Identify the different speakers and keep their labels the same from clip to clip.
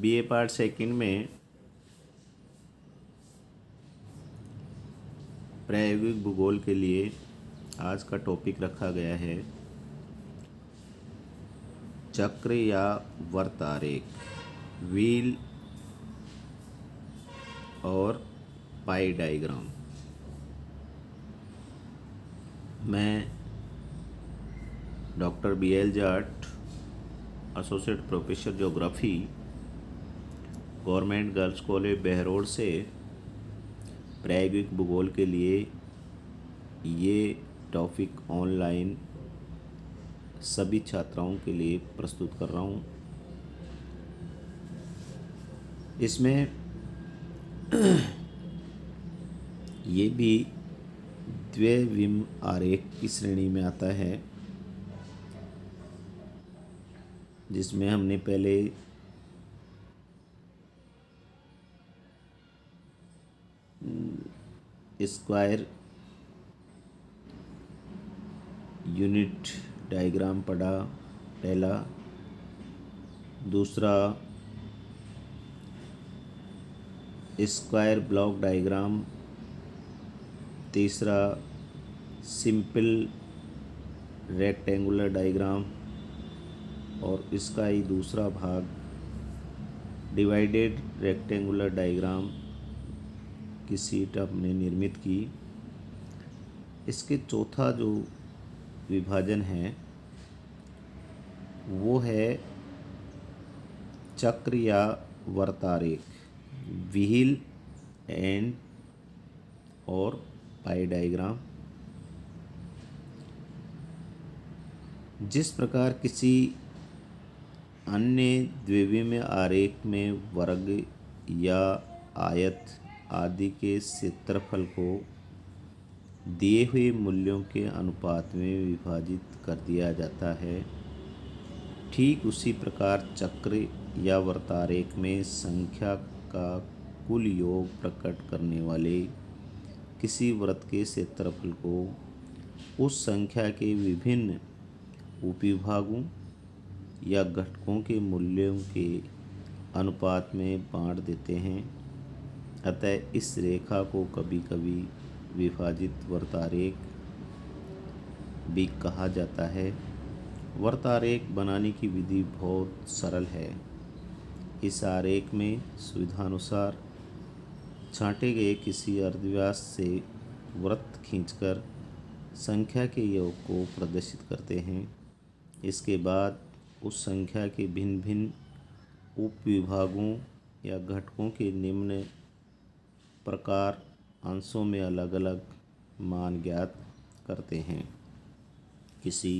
Speaker 1: BA part second में प्रायोगिक भूगोल के लिए आज का टॉपिक रखा गया है चक्र या वर्त आरेख, व्हील और पाई डायग्राम। मैं doctor BL Jat, associate professor geography, government girls college Behror से प्रायोगिक भूगोल के लिए ये टॉपिक ऑनलाइन सभी छात्राओं के लिए प्रस्तुत कर रहा हूँ। इसमें ये भी द्विविम आरेख की श्रेणी में आता है, जिसमें हमने पहले स्क्वायर यूनिट डायग्राम पढ़ा पहला, दूसरा स्क्वायर ब्लॉक डायग्राम, तीसरा सिंपल रेक्टेंगुलर डायग्राम और इसका ही दूसरा भाग डिवाइडेड रेक्टेंगुलर डायग्राम की शीट हमने निर्मित की। इसके चौथा जो विभाजन है वो है चक्र या वर्तारेख, व्हील एंड और पाई डायग्राम। जिस प्रकार किसी अन्य द्विविमीय आरेख में वर्ग या आयत आदि के क्षेत्रफल को दिए हुए मूल्यों के अनुपात में विभाजित कर दिया जाता है, ठीक उसी प्रकार चक्र या वर्तारेख में संख्या का कुल योग प्रकट करने वाले किसी वृत्त के क्षेत्रफल को उस संख्या के विभिन्न उपविभागों या घटकों के मूल्यों के अनुपात में बांट देते हैं। अतः इस रेखा को कभी कभी विभाजित वर्तारेख भी कहा जाता है। वर्तारेख बनाने की विधि बहुत सरल है। इस आरेख में सुविधानुसार छांटे गए किसी अर्धव्यास से वृत्त खींचकर संख्या के योग को प्रदर्शित करते हैं। इसके बाद उस संख्या के भिन्न भिन्न उपविभागों या घटकों के निम्न प्रकार अंशों में अलग अलग मान ज्ञात करते हैं। किसी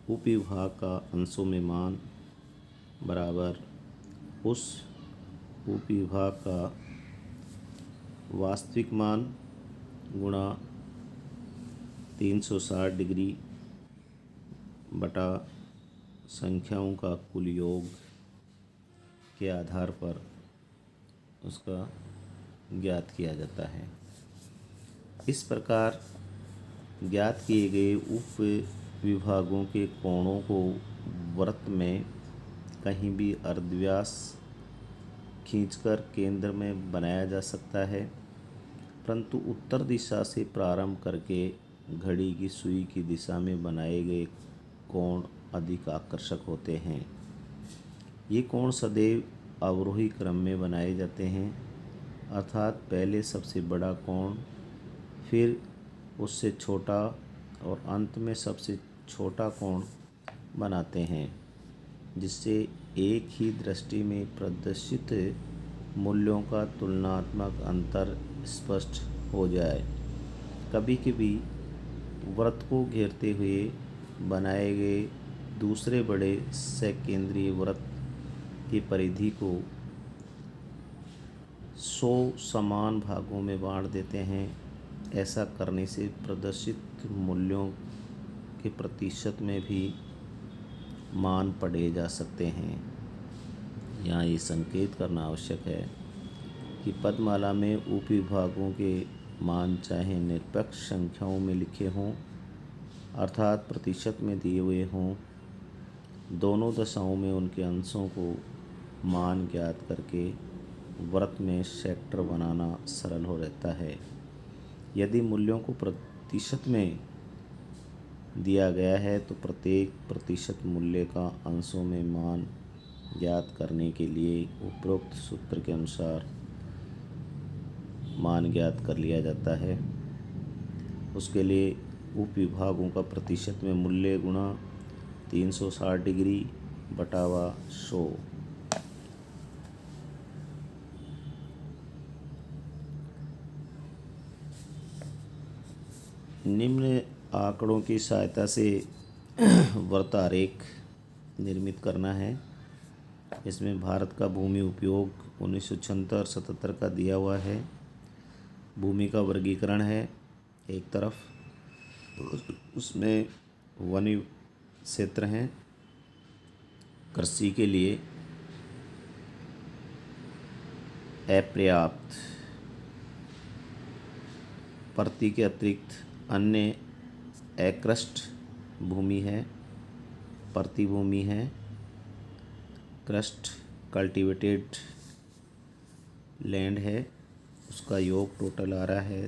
Speaker 1: उपविभाग का अंशों में मान बराबर उस उपविभाग का वास्तविक मान गुणा 360 डिग्री बटा संख्याओं का कुल योग के आधार पर उसका ज्ञात किया जाता है। इस प्रकार ज्ञात किए गए उप विभागों के कोणों को वृत्त में कहीं भी अर्धव्यास खींचकर केंद्र में बनाया जा सकता है, परंतु उत्तर दिशा से प्रारंभ करके घड़ी की सुई की दिशा में बनाए गए कोण अधिक आकर्षक होते हैं। ये कोण सदैव अवरोही क्रम में बनाए जाते हैं, अर्थात पहले सबसे बड़ा कोण, फिर उससे छोटा और अंत में सबसे छोटा कोण बनाते हैं, जिससे एक ही दृष्टि में प्रदर्शित मूल्यों का तुलनात्मक अंतर स्पष्ट हो जाए। कभी कभी वृत्त को घेरते हुए बनाए गए दूसरे बड़े सकेंद्रीय वृत्त की परिधि को 100 समान भागों में बांट देते हैं। ऐसा करने से प्रदर्शित मूल्यों के प्रतिशत में भी मान पढ़े जा सकते हैं। यहाँ ये संकेत करना आवश्यक है कि पदमाला में उपविभागों के मान चाहे निरपेक्ष संख्याओं में लिखे हों अर्थात प्रतिशत में दिए हुए हों, दोनों दशाओं में उनके अंशों को मान ज्ञात करके वृत्त में सेक्टर बनाना सरल हो रहता है। यदि मूल्यों को प्रतिशत में दिया गया है तो प्रत्येक प्रतिशत मूल्य का अंशों में मान ज्ञात करने के लिए उपरोक्त सूत्र के अनुसार मान ज्ञात कर लिया जाता है। उसके लिए उपविभागों का प्रतिशत में मूल्य गुणा 360 डिग्री बटावा 100। निम्न आंकड़ों की सहायता से वृत्त आरेख निर्मित करना है। इसमें भारत का भूमि उपयोग 1976-77 का दिया हुआ है। भूमि का वर्गीकरण है एक तरफ, उसमें वन क्षेत्र हैं कृषि के लिए अपर्याप्त, प्रति के अतिरिक्त अन्य अकृष्ट भूमि है, प्रति भूमि है, क्रस्ट कल्टीवेटेड लैंड है, उसका योग टोटल आ रहा है,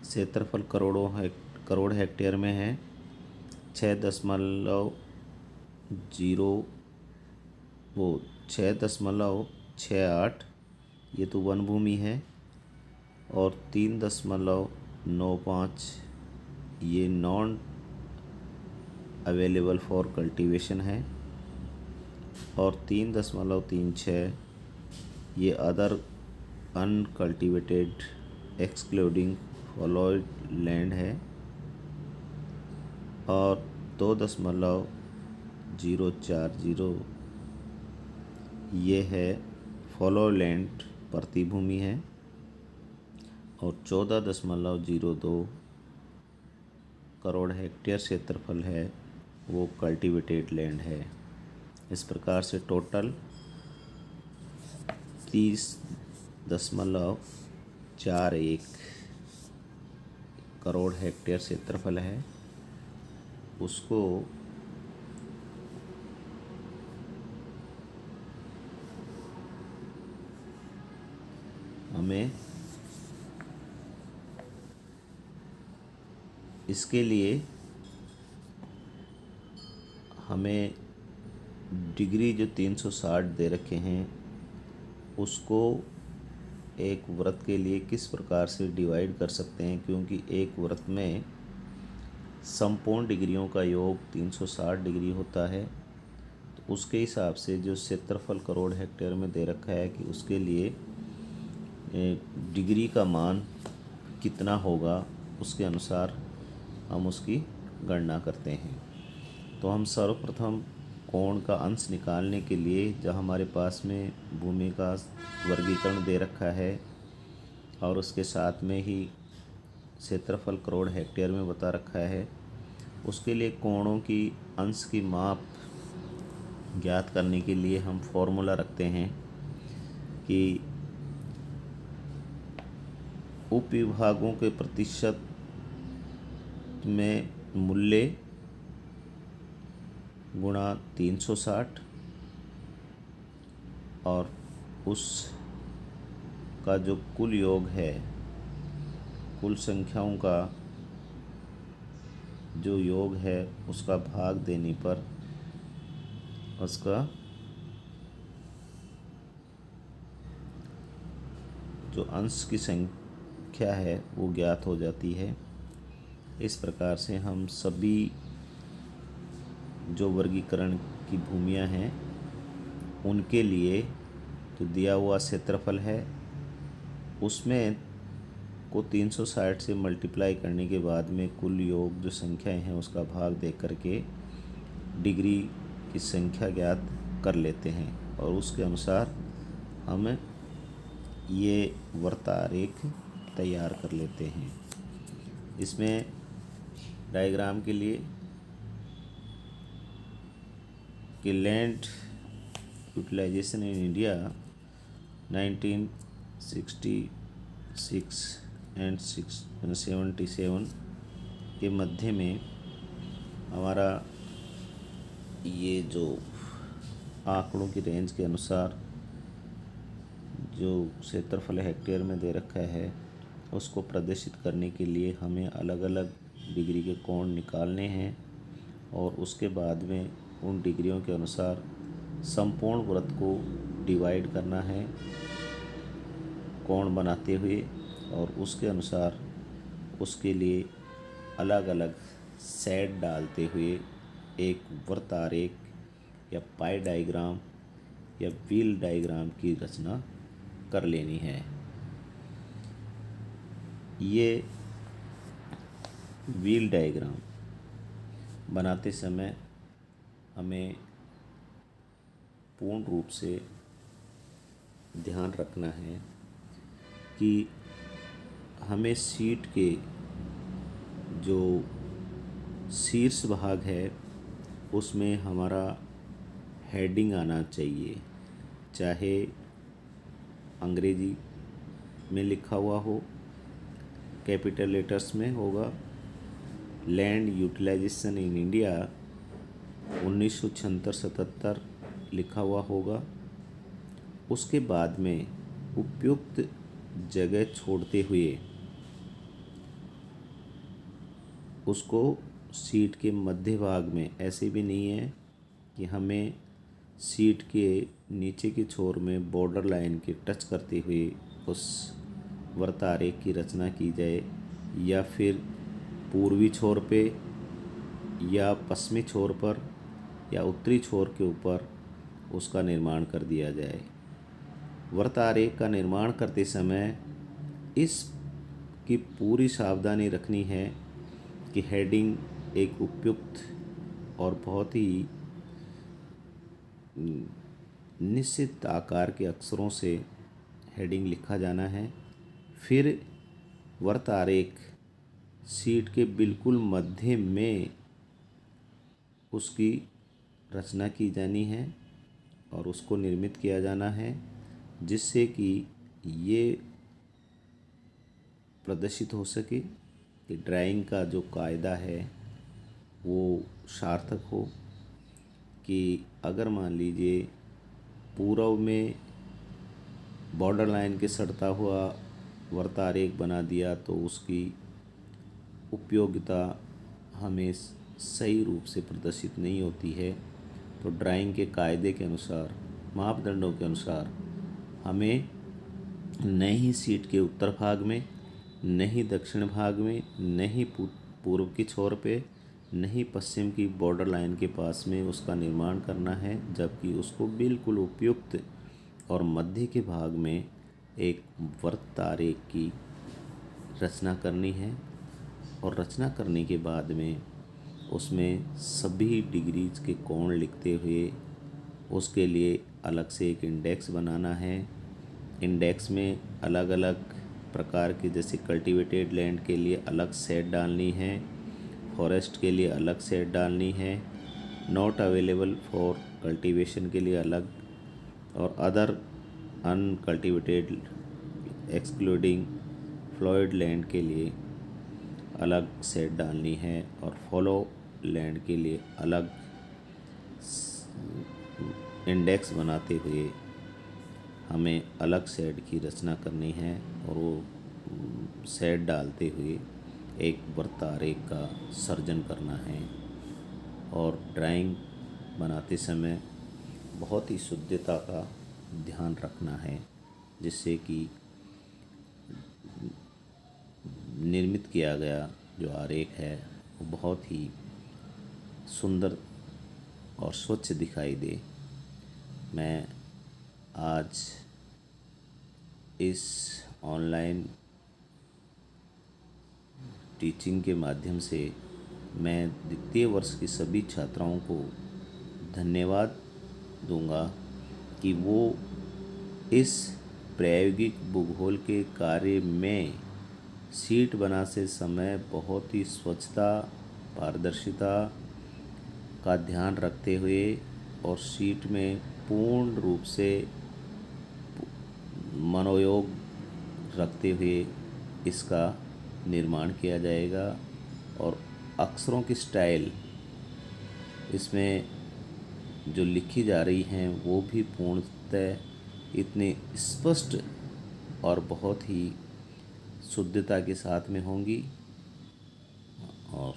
Speaker 1: क्षेत्रफल करोड़ हेक्टेयर में है 6.68, ये तो वन भूमि है, और 3.95 ये नॉन अवेलेबल फॉर कल्टीवेशन है, और 3.36 ये अदर अनकल्टिवेटेड एक्सक्लूडिंग फॉलोइड लैंड है, और 2.040 ये है फॉलो लैंड प्रति भूमि है, और 14.02 करोड़ हेक्टेयर क्षेत्रफल है वो कल्टीवेटेड लैंड है। इस प्रकार से टोटल 30.41 करोड़ हेक्टेयर क्षेत्रफल है। उसको हमें इसके लिए हमें डिग्री जो 360 दे रखे हैं उसको एक वृत्त के लिए किस प्रकार से डिवाइड कर सकते हैं, क्योंकि एक वृत्त में संपूर्ण डिग्रियों का योग 360 डिग्री होता है। तो उसके हिसाब से जो क्षेत्रफल करोड़ हेक्टेयर में दे रखा है कि उसके लिए डिग्री का मान कितना होगा, उसके अनुसार हम उसकी गणना करते हैं। तो हम सर्वप्रथम कोण का अंश निकालने के लिए जहाँ हमारे पास में भूमि का वर्गीकरण दे रखा है और उसके साथ में ही क्षेत्रफल करोड़ हेक्टेयर में बता रखा है, उसके लिए कोणों की अंश की माप ज्ञात करने के लिए हम फॉर्मूला रखते हैं कि उपविभागों के प्रतिशत में मूल्य गुणा 360 और उस का जो कुल योग है, कुल संख्याओं का जो योग है उसका भाग देने पर उसका जो अंश की संख्या है वो ज्ञात हो जाती है। इस प्रकार से हम सभी जो वर्गीकरण की भूमियां हैं उनके लिए जो दिया हुआ क्षेत्रफल है उसमें को 360 से मल्टीप्लाई करने के बाद में कुल योग जो संख्याएं हैं उसका भाग दे करके डिग्री की संख्या ज्ञात कर लेते हैं, और उसके अनुसार हम ये वृत्तारेख तैयार कर लेते हैं। इसमें डायग्राम के लिए कि land utilization in India 1966 and 77 के मध्य में हमारा ये जो आंकड़ों की रेंज के अनुसार जो क्षेत्रफल हेक्टेयर में दे रखा है उसको प्रदर्शित करने के लिए हमें अलग अलग डिग्री के कोण निकालने हैं और उसके बाद में उन डिग्रियों के अनुसार संपूर्ण वृत्त को डिवाइड करना है कोण बनाते हुए और उसके अनुसार उसके लिए अलग अलग सेट डालते हुए एक वृत्त आरेख या पाई डायग्राम या व्हील डायग्राम की रचना कर लेनी है। ये व्हील डायग्राम बनाते समय हमें पूर्ण रूप से ध्यान रखना है कि हमें शीट के जो शीर्ष भाग है उसमें हमारा हेडिंग आना चाहिए, चाहे अंग्रेजी में लिखा हुआ हो, कैपिटल लेटर्स में होगा, लैंड यूटिलाइजेशन इन इंडिया 1976-77 लिखा हुआ होगा। उसके बाद में उपयुक्त जगह छोड़ते हुए उसको सीट के मध्य भाग में, ऐसे भी नहीं है कि हमें सीट के नीचे के छोर में बॉर्डर लाइन के टच करते हुए उस वृत्त आरेख की रचना की जाए या फिर पूर्वी छोर पे या पश्चिमी छोर पर या उत्तरी छोर के ऊपर उसका निर्माण कर दिया जाए। वृत्त आरेख का निर्माण करते समय इस की पूरी सावधानी रखनी है कि हेडिंग एक उपयुक्त और बहुत ही निश्चित आकार के अक्षरों से हेडिंग लिखा जाना है। फिर वृत्त आरेख शीट के बिल्कुल मध्य में उसकी रचना की जानी है और उसको निर्मित किया जाना है, जिससे कि ये प्रदर्शित हो सके कि ड्राइंग का जो कायदा है वो सार्थक हो। कि अगर मान लीजिए पूर्व में बॉर्डर लाइन के सटता हुआ वृत्त आरेख बना दिया तो उसकी उपयोगिता हमें सही रूप से प्रदर्शित नहीं होती है। तो ड्राइंग के कायदे के अनुसार, मापदंडों के अनुसार हमें न ही सीट के उत्तर भाग में, न ही दक्षिण भाग में, न ही पूर्व की छोर पे, न ही पश्चिम की बॉर्डर लाइन के पास में उसका निर्माण करना है, जबकि उसको बिल्कुल उपयुक्त और मध्य के भाग में एक वृत्त आरेख की रचना करनी है। और रचना करने के बाद में उसमें सभी डिग्रीज के कोण लिखते हुए उसके लिए अलग से एक इंडेक्स बनाना है। इंडेक्स में अलग अलग प्रकार के, जैसे कल्टीवेटेड लैंड के लिए अलग सेट डालनी है, फॉरेस्ट के लिए अलग सेट डालनी है, नॉट अवेलेबल फॉर कल्टीवेशन के लिए अलग, और अदर अनकल्टिवेटेड एक्सक्लूडिंग फ्लोइड लैंड के लिए अलग सेट डालनी है, और फॉलो लैंड के लिए अलग इंडेक्स बनाते हुए हमें अलग सेट की रचना करनी है और वो सेट डालते हुए एक वृत्त आरेख का सर्जन करना है। और ड्राइंग बनाते समय बहुत ही शुद्धता का ध्यान रखना है, जिससे कि निर्मित किया गया जो आरेख है वो बहुत ही सुंदर और स्वच्छ दिखाई दे। मैं आज इस ऑनलाइन टीचिंग के माध्यम से मैं द्वितीय वर्ष की सभी छात्राओं को धन्यवाद दूंगा कि वो इस प्रायोगिक भूगोल के कार्य में शीट बनाते समय बहुत ही स्वच्छता, पारदर्शिता का ध्यान रखते हुए और शीट में पूर्ण रूप से मनोयोग रखते हुए इसका निर्माण किया जाएगा। और अक्षरों की स्टाइल इसमें जो लिखी जा रही हैं वो भी पूर्णतः इतने स्पष्ट और बहुत ही शुद्धता के साथ में होंगी। और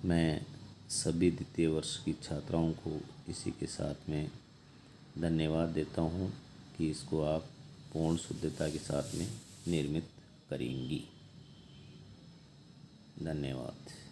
Speaker 1: मैं सभी द्वितीय वर्ष की छात्राओं को इसी के साथ में धन्यवाद देता हूँ कि इसको आप पूर्ण शुद्धता के साथ में निर्मित करेंगी। धन्यवाद।